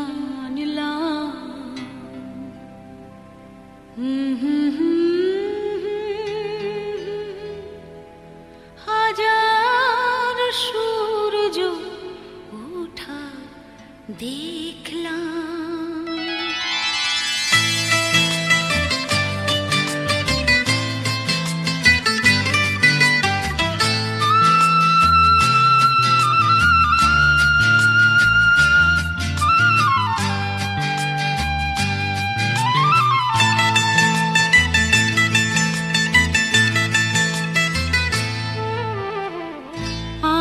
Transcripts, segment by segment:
জানলাম। হাজার সূর্য ওঠা দেখলাম।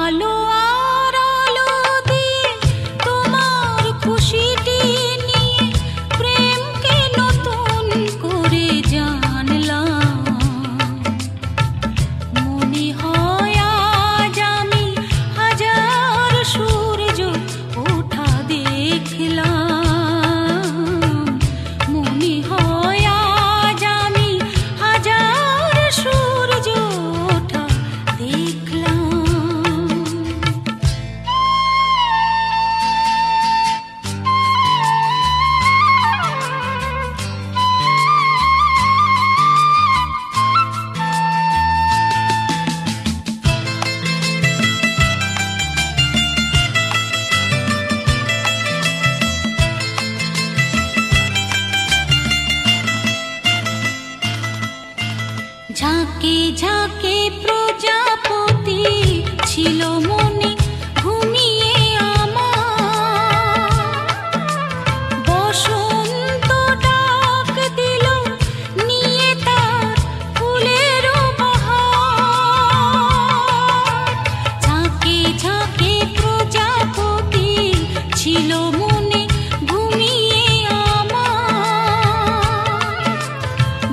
আলো আর আলো দিয়ে তোমার খুশিটি নিয়ে প্রেমকে নতুন করে জানলাম। মনে হয় আজ আমি হাজার সূর্য ওঠা দেখলাম। মনে হয় আজ আমি হাজার সূর্য ওঠা দেখলাম। ঝাঁকে ঝাঁকে প্রজাপতি ছিল মনে ঘুমিয়ে আমার। বসন্ত ডাক দিল নিয়ে তার ফুলের বাহার। ঝাঁকে ঝাঁকে প্রজাপতি ছিল মনে ঘুমিয়ে আমার।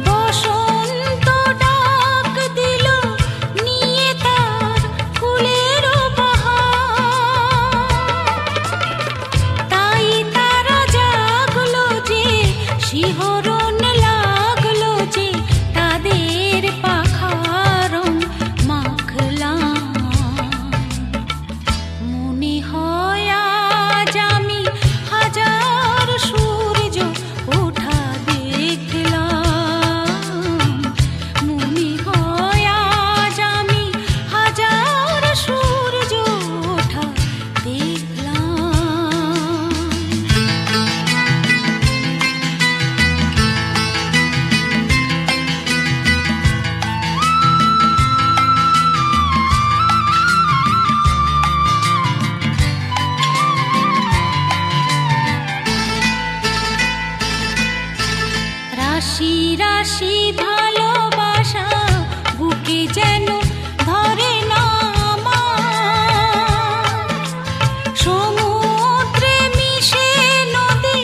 বসন্ত ডাক দিল নিয়ে তার ফুলের বাহার। তাই তারা জাগলো যে, শিহরণ লাগলো যে, তাদের পাখার রং মাখলাম। মনে হয় আজ আমি হাজার সূর্য ওঠা দেখলাম। মনে হয় আজ আমি হাজার সূর্য ওঠা দেখলাম। রাশি রাশি ভালোবাসা বুকে যেন ধরে না আমার। সমুদ্রে মিশে নদী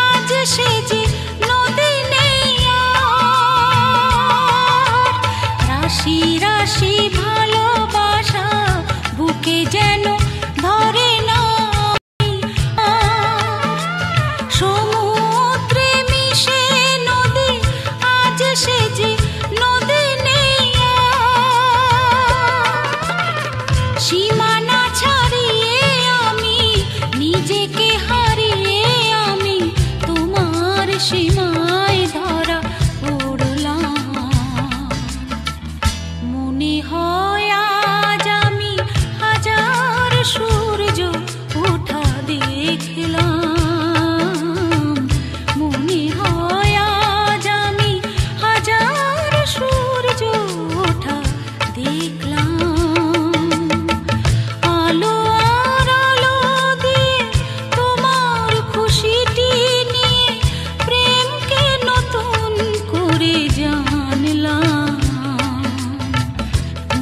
আজ সেজে নদী নেই আর। রাশি রাশি ভালোবাসা বুকে যেন ধরে না আর। সমুদ্রে মিশে নদী আজ সেজে নদী নেই আর। সীমানা ছাড়িয়ে আমি নিজেকে হারিয়ে আমি তোমার সীমায় ধরা পড়লাম। মনে হয় আজ আমি হাজার সূর্য ওঠা দেখলাম। মনে হয় আজ আমি হাজার সূর্য ওঠা দেখলাম। আলো আর আলো দিয়ে তোমার খুশিটি নিয়ে প্রেমকে নতুন করে জানলাম।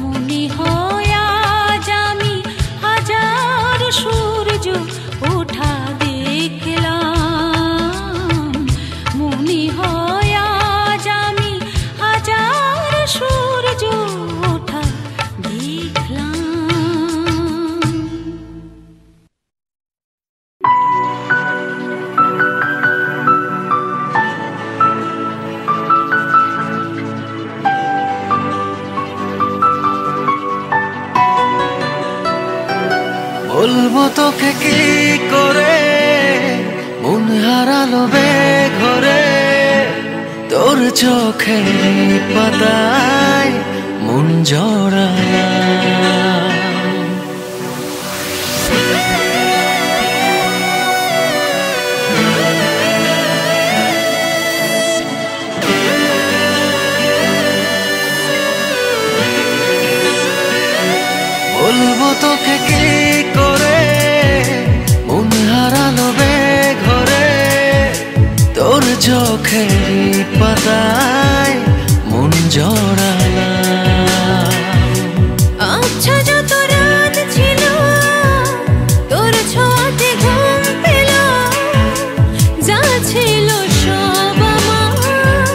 মনে হয় আজ আমি হাজার সূর্য ওঠা দেখলাম। মনে হয় আজ আমি হাজার সূর্য ওঠা দেখলাম। বলবো তোকে কি করে হারালো বেঘরে তোর চোখের পাতায় মন জড়ালাম। বলবো তোকে কি করে মন হারালো বেঘরে তোর চোখের পাতায় মন জড়ালাম। আচ্ছা যত রাত ছিল তোর ছোঁয়াতে ঘুম পেল, যা ছিল সব আমার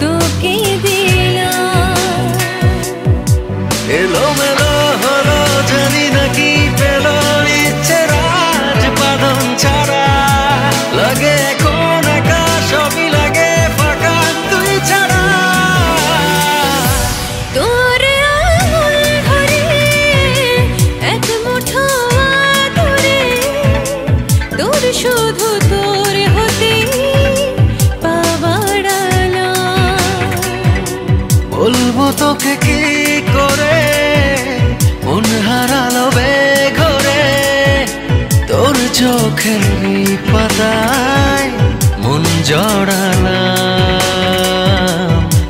তোকে দিলাম। এলোমেলো হলো জানি না কি পেল ইচ্ছে রাজ বাঁধন ছাড়া, লাগে এখন একা সবই লাগে ফাঁকা তুই ছাড়া। তোর আঙুল ধরে এক মুঠো আদরে তোর শুধু তোর হতে পাওয়ার আলাম। বলবো তোকে কি করে মন হারালো বেঘরে তোর চোখের পাতায় মন জড়ালাম,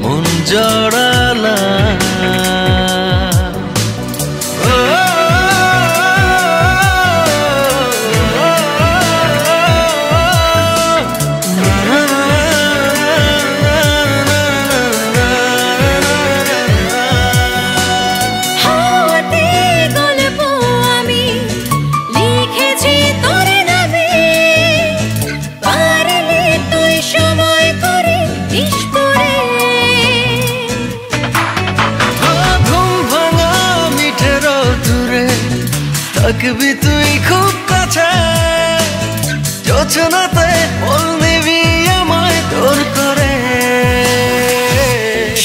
মন জড়ালাম। হাওয়াতে গল্প আমি লিখেছি তোর নামে, পারলে তুই সময় করে দিস পড়ে। ঘুম ভাঙা মিঠে রোদুরে থাকবি তুই খুব কাছে, যোচনাতে বল নিবি আমায় তোর করে।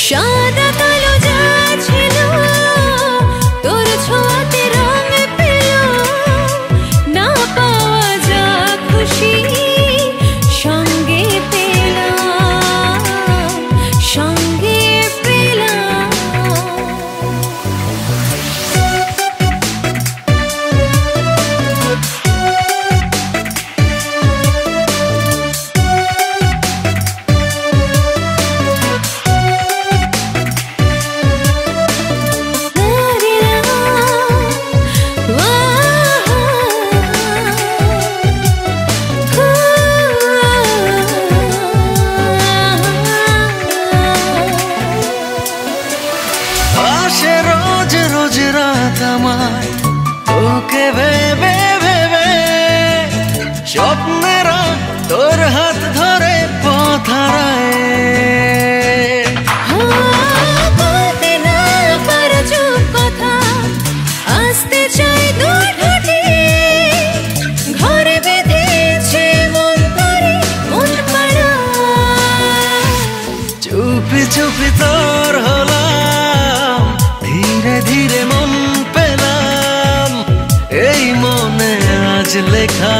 সাদা কালো যা ছিল তোর ছোঁয়াতে রং পেল, না পাওয়া যা খুশি সঙ্গে পেলাম, সঙ্গে পেলাম। আসে রোজ রোজ রাত আমার তোকে ভেবে ভেবে, স্বপ্নেরা তোর হাত ধরে পথ হারায়। বলতে না পারো চুপ কথা, আসতে চাই দূর ঠোঁটে, ঘরে বেঁধেছে মন করে মন পাড়া। চুপি চুপি তোর হলাম, ধীরে ধীরে মন পেলাম, এই মনে আজ লেখা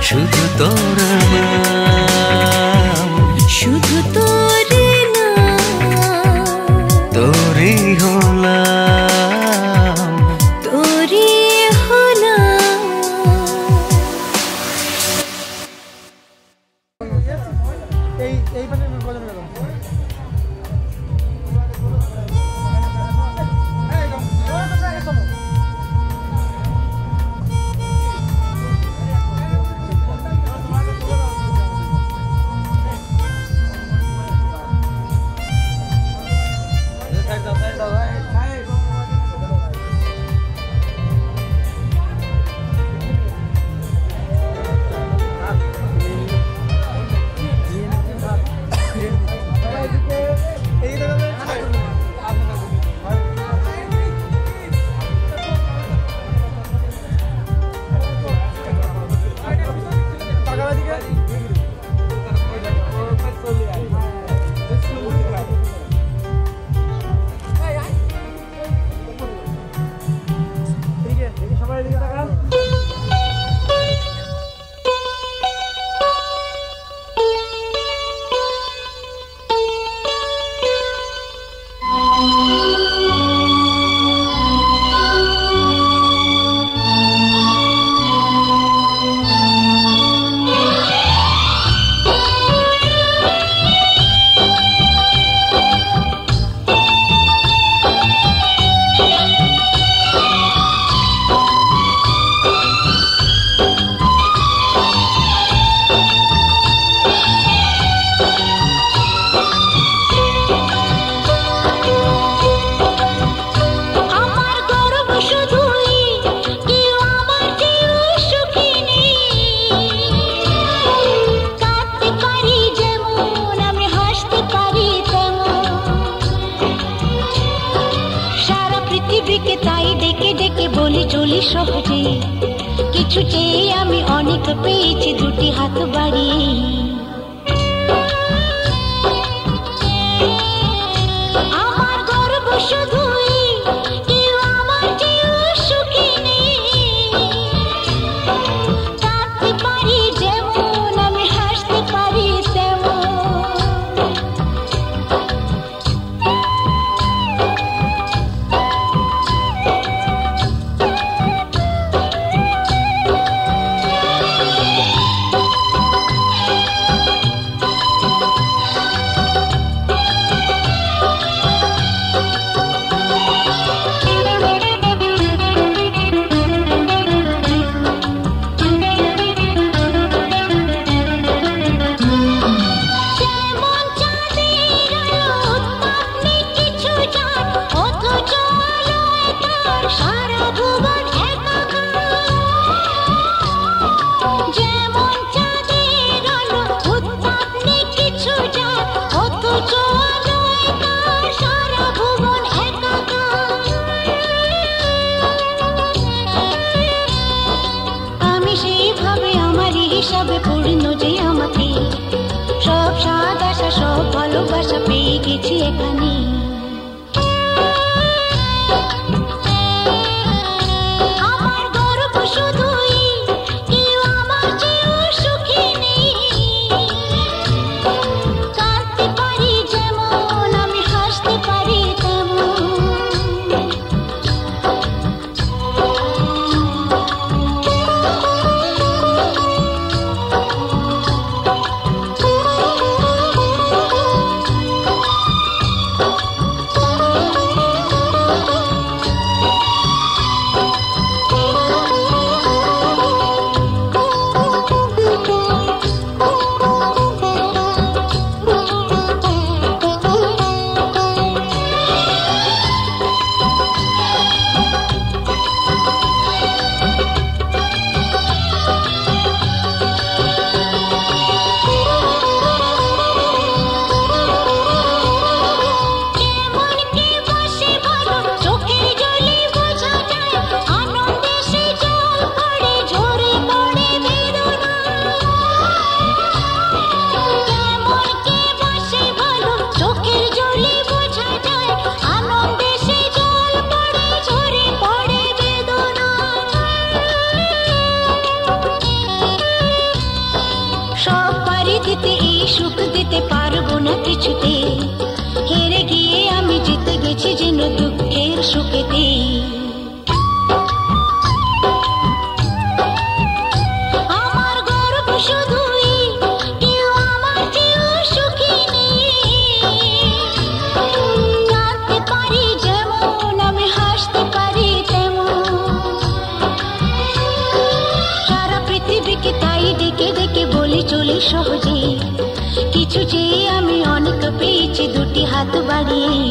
শুধু তোর নাম। শুধু তোরে না তোরই হলাম, তোরে হলাম। এই মানে কজন গেল? সহজে কিছু চেয়ে আমি অনেক পেয়েছি দুটি হাত বাড়িয়ে আমার গর্ব শুধুই কেউ আমার চেয়েও সুখী নেই কাঁদতে পারি যেমন আমি হাসতে পারি তেমন হিসাবে পূর্ণ যে আমাকে সব স্বাদ আশা সব ভালোবাসা পেয়ে গেছি এখানে আমার গর্ব শুধুই কেউ আমার চেয়েও সুখী নেই কাঁদতে পারি যেমন আমি হাসতে পারি তেমন সুখ দিতে পারবো না কিছুতে হেরে গিয়ে আমি জিতে গেছি যেন দুঃখের সুখেতে আমার গর্ব শুধুই কেউ আমার চেয়েও সুখী নেই কাঁদতে পারি যেমন আমি হাসতে পারি তেমন সারা পৃথিবীকে তাই ডেকে ডেকে বলে চলি সহজে কিছু চেয়ে আমি অনেক পেয়েছি দুটি হাত বাড়িয়ে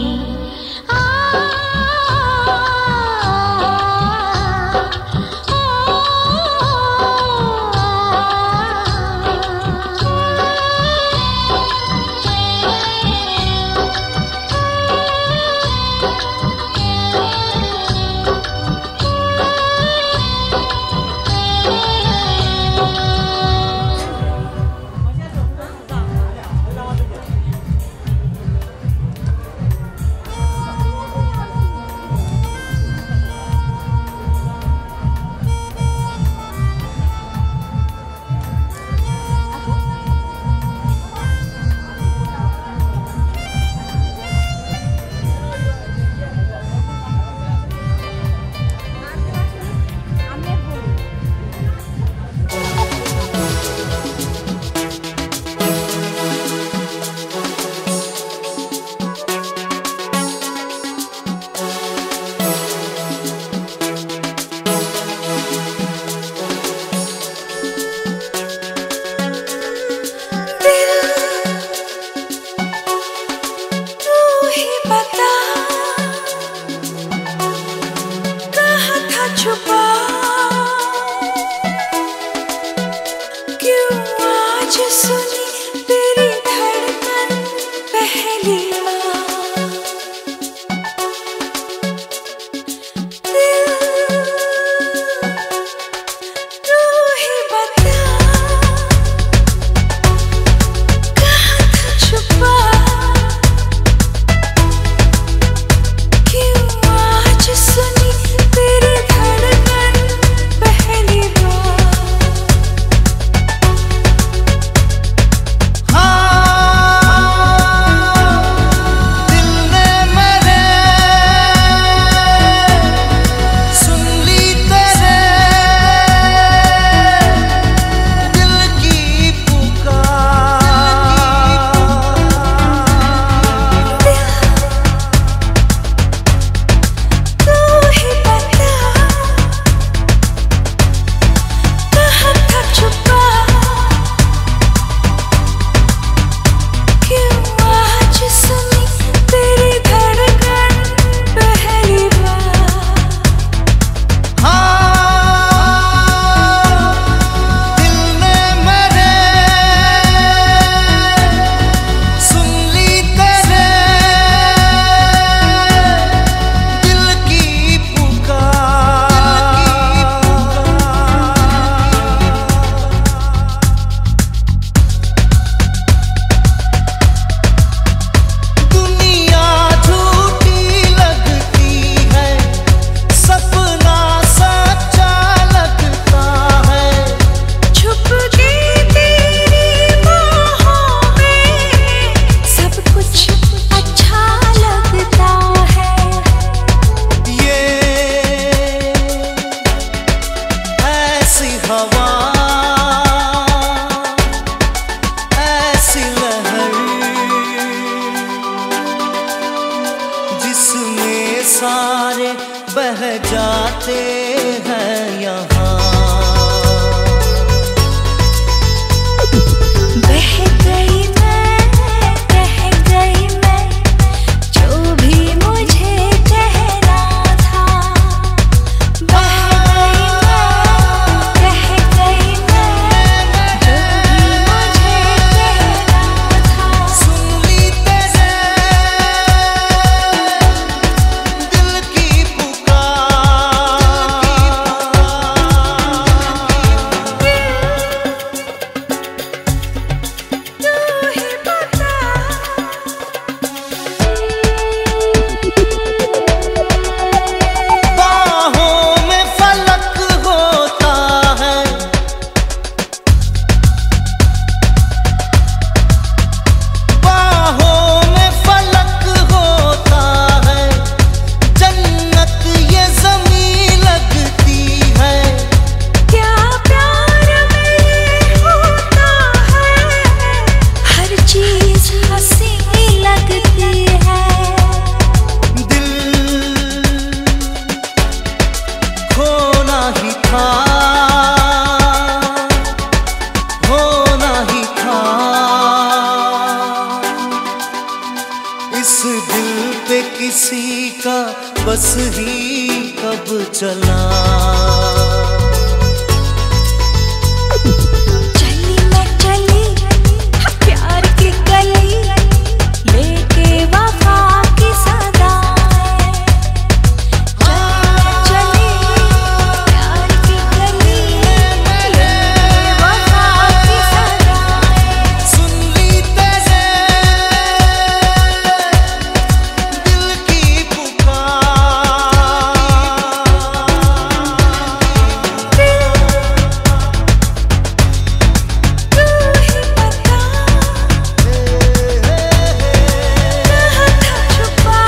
बह जाते हैं यहाँ। बह गई मैं, कह गई मैं, जो भी मुझे कहना था। बह गई मैं, कह गई मैं, जो भी मुझे कहना था। सुन ली तेरे दिल की पुकार, तू ही बता। बाहों में फलक होता है, बाहों में फलक होता है, जन्नत ये ज़मीं लगती है। क्या प्यार में होता है, हर चीज हंसी लगती है। दिल खोना ही था, होना ही था। इस दिल पे किसी का बस ही कब चला। चली मैं चली प्यार की गली, लेके वफा की सदाएं। चली प्यार की गली, लेके वफा की सदाएं। सुन ली तेरे दिल की तू ही बता, कहाँ था छुपा,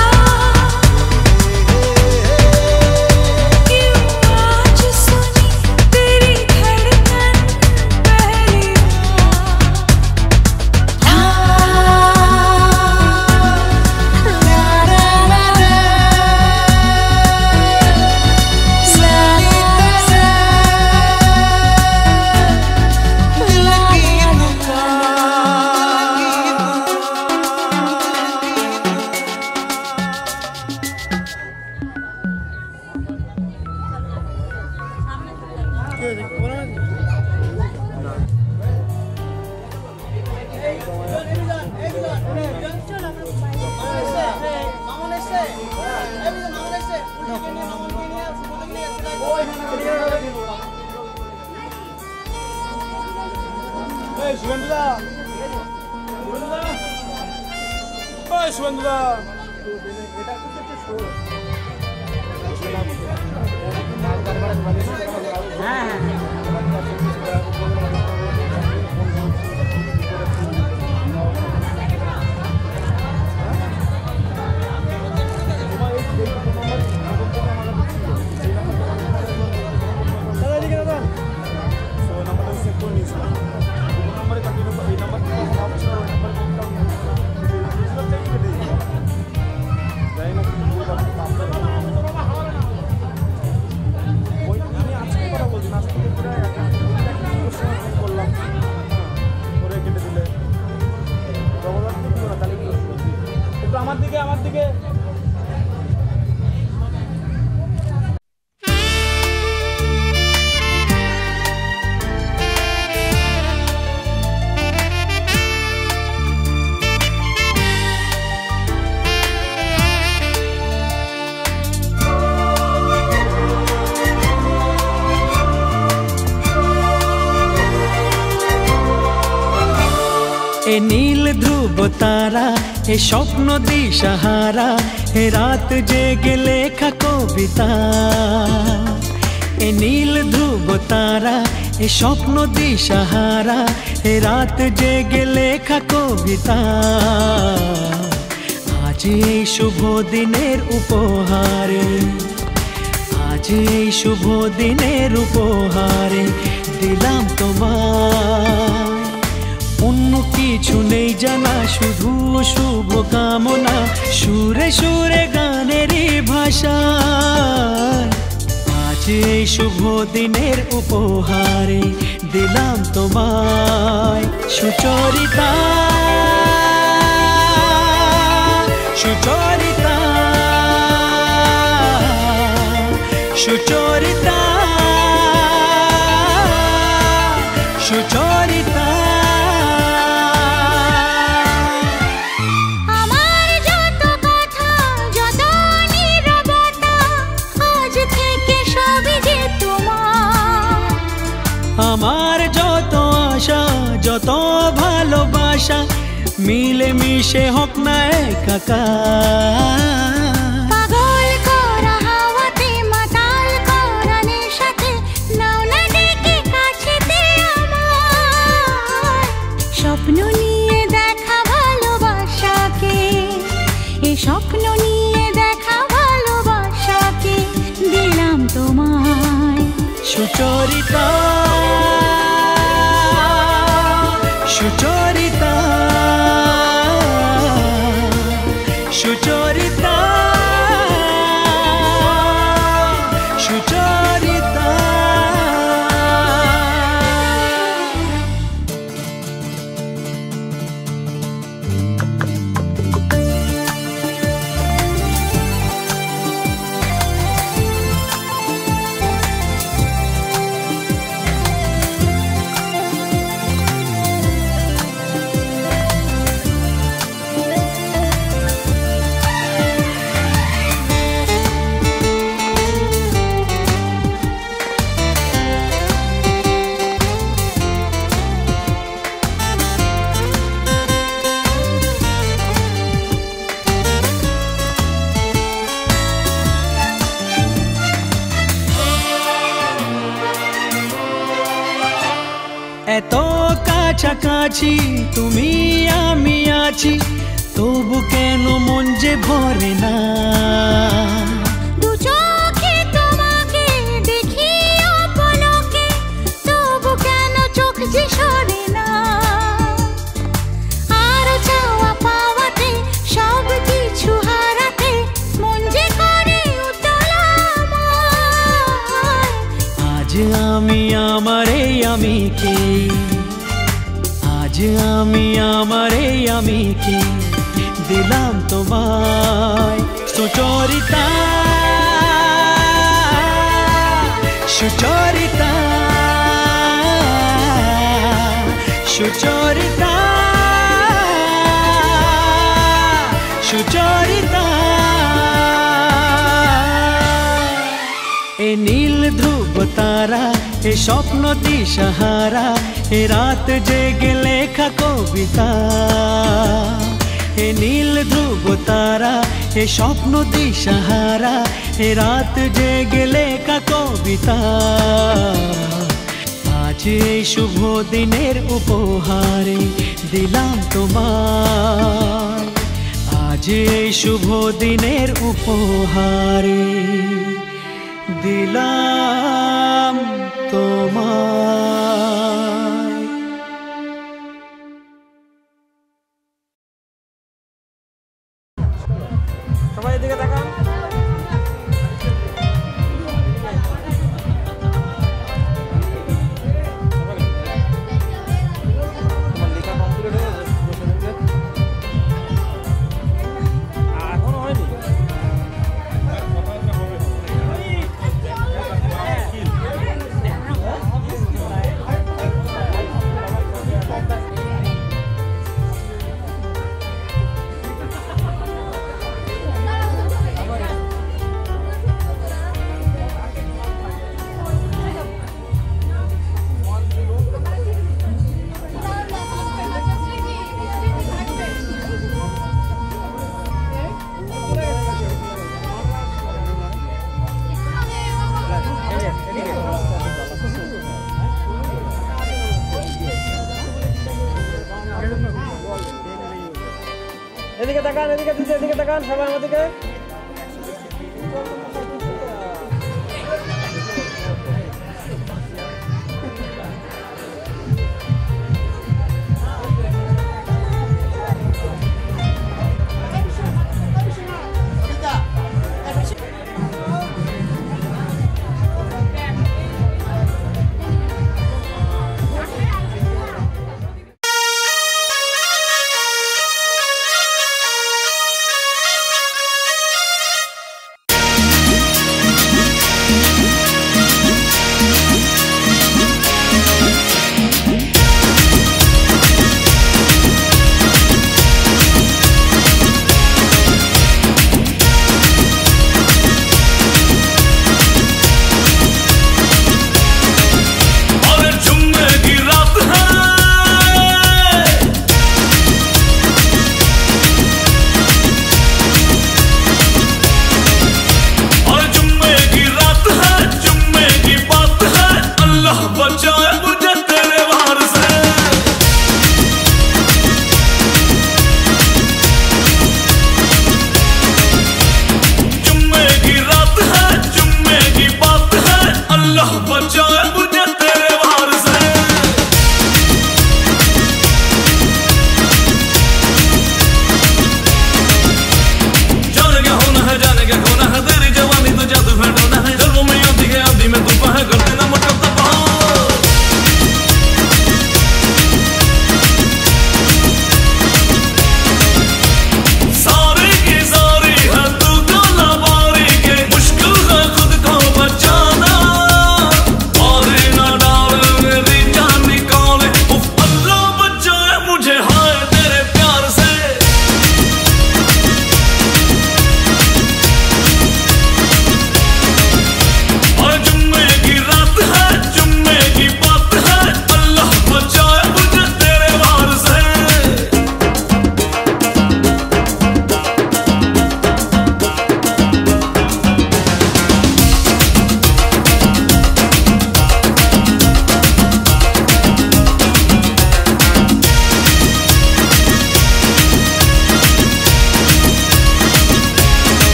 क्यों आज सुनी तेरी धड़कन पहली এ নীল ধ্রুব তারা, এ স্বপ্ন দিশাহারা, এ রাত জেগে লেখা কবিতা। এ নীল ধ্রুব তারা, এ স্বপ্ন দিশাহারা, এ রাত জেগে লেখা কবিতা। আজ এই শুভ দিনের উপহারে, আজ এই শুভ দিনের উপহারে দিলাম তোমায়। অন্য কিছু নেই জানা শুধু শুভ কামনা সুরে সুরে গানেরই ভাষা আজ এই শুভ দিনের উপহারে দিলাম তোমায় সুচরিতা সুচরিতা সুচরিতা সুচরিতা আমার যত কথা যত নীরবতা আজ থেকে সবই যে তোমার আমার যত আশা যত ভালোবাসা মিলে মিশে হোক না একাকার পাগল করা হাওয়াতে মাতাল করা নেশাতে নাও না ডেকে কাছেতে আমার স্বপ্ন নিয়ে দেখা ভালোবাসাকে এই স্বপ্ন নিয়ে দেখা ভালোবাসাকে দিলাম তোমায় সুচরিতা সুচরিতা সুচরিতা সুচরিতা এত কাছাকাছি তুমি আমি আছি তবু কেন মন যে ভরে না দু চোখে তোমাকে দেখি অপলকে তবু কেন চোখ যে সরে না আরো চাওয়া পাওয়াতে সব কিছু হারাতে মন যে করে উতলা আমার আজ আমি আমার এই আমিকে আজ আমি আমার এই আমিকে দিলাম তোমায় সুচরিতা সুচরিতা সুচরিতা সুচরিতা এ নীল ধ্রুব তারা এ স্বপ্ন দিশাহারা এ রাত জেগে লেখা কবিতা এ নীল ধ্রুব তারা এ স্বপ্ন দিশাহারা এ রাত জেগে লেখা কবিতা আজ এই শুভ দিনের উপহারে দিলাম তোমায় আজ এই শুভ দিনের উপহারে দিলাম তোমায় সবাই এদিকে তাকান এখনো হয়নি এদিকে তাকান এদিকে তাকান সবাই আমাদেরকে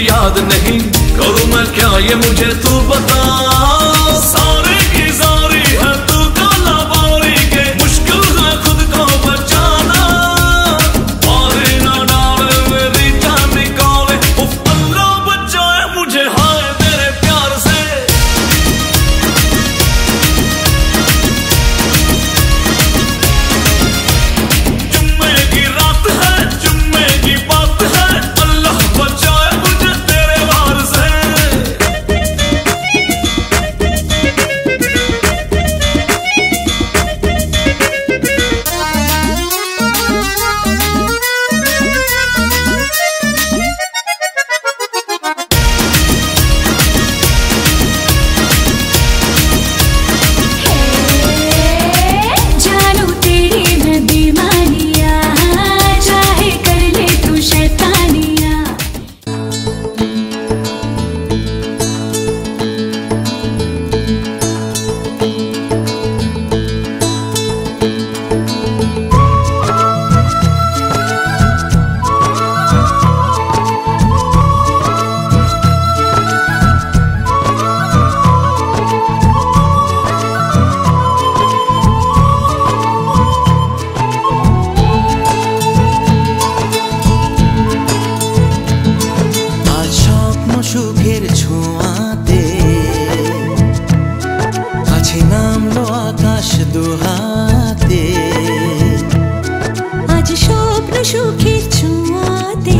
याद नहीं, करूँ मैं क्या ये मुझे तू बता। सारे की सारी है तू काला बारी के, मुश्किल है खुद को बचाना। मारे ना डाले मेरी जान निकाले, उफ अल्लाह बचाए मुझे हाय तेरे प्यार से। जुम्मे की रात है, जुम्मे की बात है, अल्लाह बचाए मुझे तेरे वार से। जानू तेरी मैं दीवानिया, चाहे कर ले तू शैतानिया। আজ স্বপ্ন সুখের ছোঁয়াতে কাছে নামলো আকাশ দুহাতে। আজ স্বপ্ন সুখের ছোঁয়াতে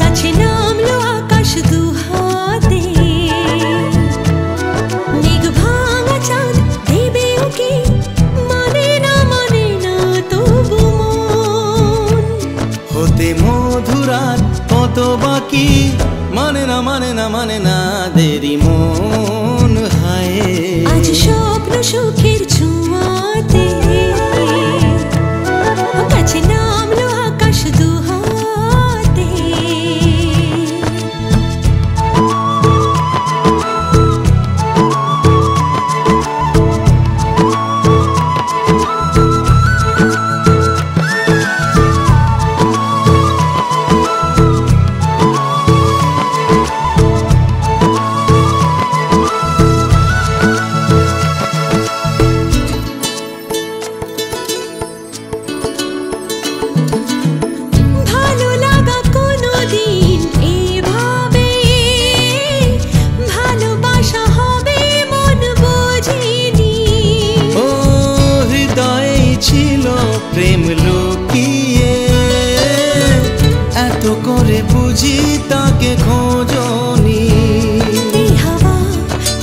কাছে নামলো আকাশ দুহাতে। মেঘ ভাঙা চাঁদ দেবে ওকে, মানে না তবু মন। হতে মধুরাত কত বাকি, মানে না দেরি মন হায়। আজ স্বপ্ন সুখের ছোঁয়াতে কাছে নামলো আকাশ দুহাতে। ভালো লাগা কোনোদিন এভাবে, ভালোবাসা হবে মন বোঝেনি। ও হৃদয়ে ছিল প্রেম লুকিয়ে, এত করে বুঝি তাকে খোঁজনি। এই হাওয়া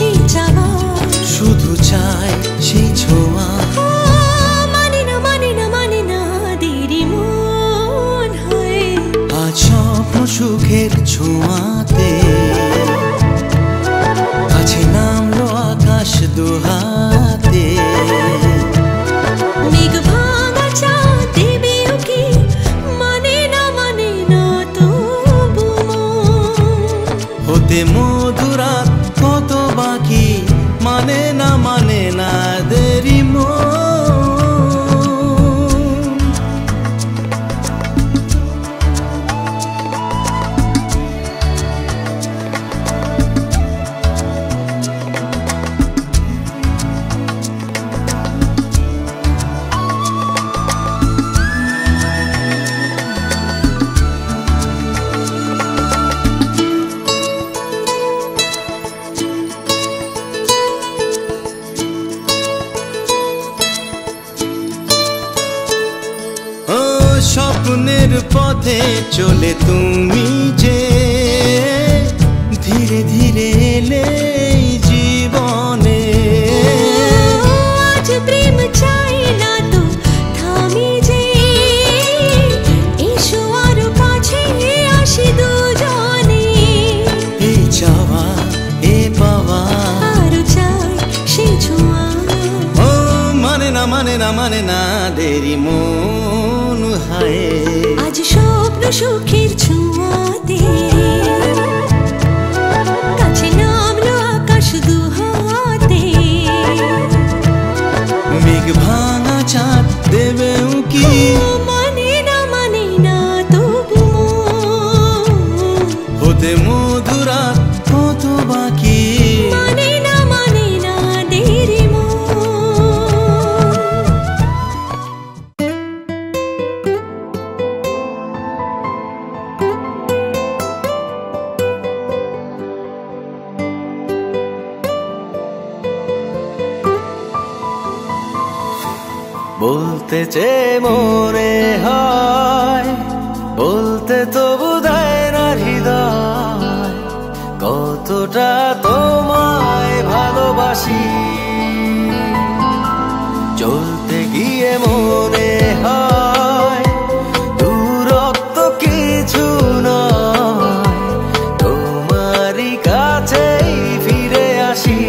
এই চাওয়া, শুধু চাই সেই ছোঁয়া। মানে না দেরি মন হয়। আজ স্বপ্ন সুখের ছোঁয়াতে কাছে নামলো আকাশ দুহাতে। মেঘ ভাঙা চাঁদ দেবে ওকে, মানে না তবু মন। হতে মধুরাত কত বাকি, মানে না দেরি মন। ও স্বপ্নের পথে চলে তুমি যে, ধীরে ধীরে এলে এই জীবনে। আজ প্রেম চাই না তো থামি যে, এসো আরো কাছে আসি দুজনে। এই চাওয়া এ পাওয়া, আরো চাই সেই ছোঁয়া। ও মানে না দেরি মন হায়। আজ স্বপ্ন সুখের ছোঁয়াতে কাছে নামলো আকাশ দুহাতে। মেঘ ভাঙা চাঁদ দেবে উকি, মানে না তবু মন। বলতে মধুরাত কত বাকি মানে না দেরি বলতে চেয়ে মনে হয় বলতে তবু দেয় না হৃদয় কতটা তোমায় ভালোবাসি চলতে গিয়ে মনে হয় দূরত্ব কিছু নয় তোমারই কাছেই ফিরে আসি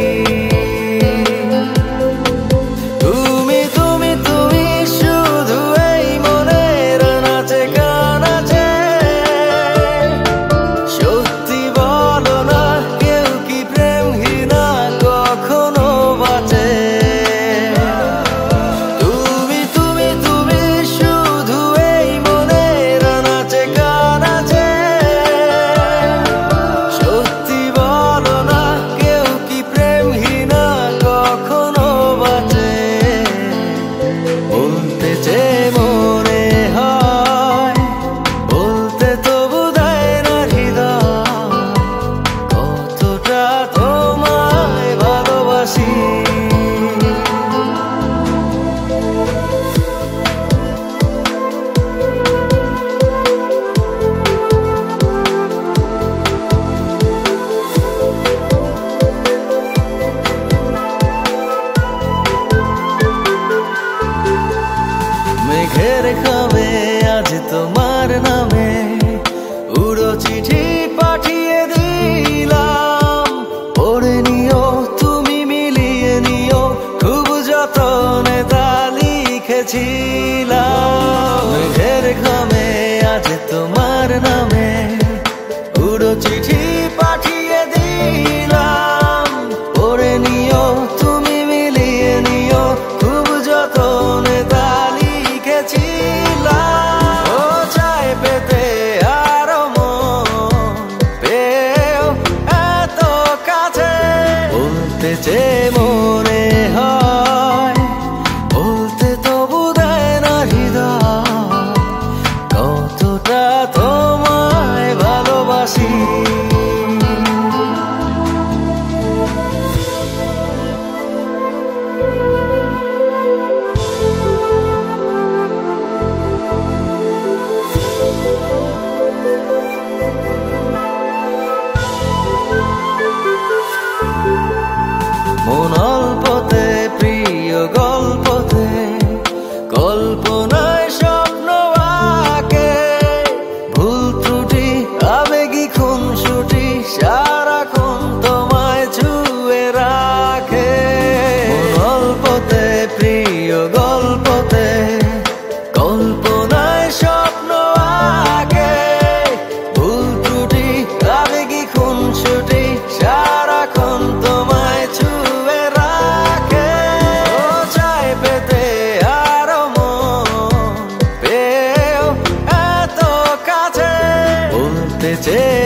মেঘের খামে আজ তোমার নামে উড়ো চিঠি পাঠিয়ে দিলাম পড়ে নিও তুমি মিলিয়ে নিও খুব যতনে তা লিখেছিলাম মেঘের খামে আজ তোমার নামে উড়ো চিঠি পাঠিয়ে দিলাম পড়ে নিও তুমি মিলিয়ে নিও খুব যতনে তা যে মনে হয় বলতে তবু দেয় না হৃদয় কতটা তোমায় ভালোবাসি মন অল্পতে প্রিয় গল্পতে কল্পনায় স্বপ্ন আঁকে ভুল ত্রুটি আবেগী খুনসুটি সারাক্ষণ তোমায় ছুঁয়ে রাখে মন অল্পতে প্রিয় গল্পতে কল্পনায় স্বপ্ন আঁকে ভুল ত্রুটি আবেগী খুনসুটি সারাক্ষণ তোমায় ছুঁয়ে রাখে ও চাই পেতে আরো মন পেও এত কাছে বলতে চেয়ে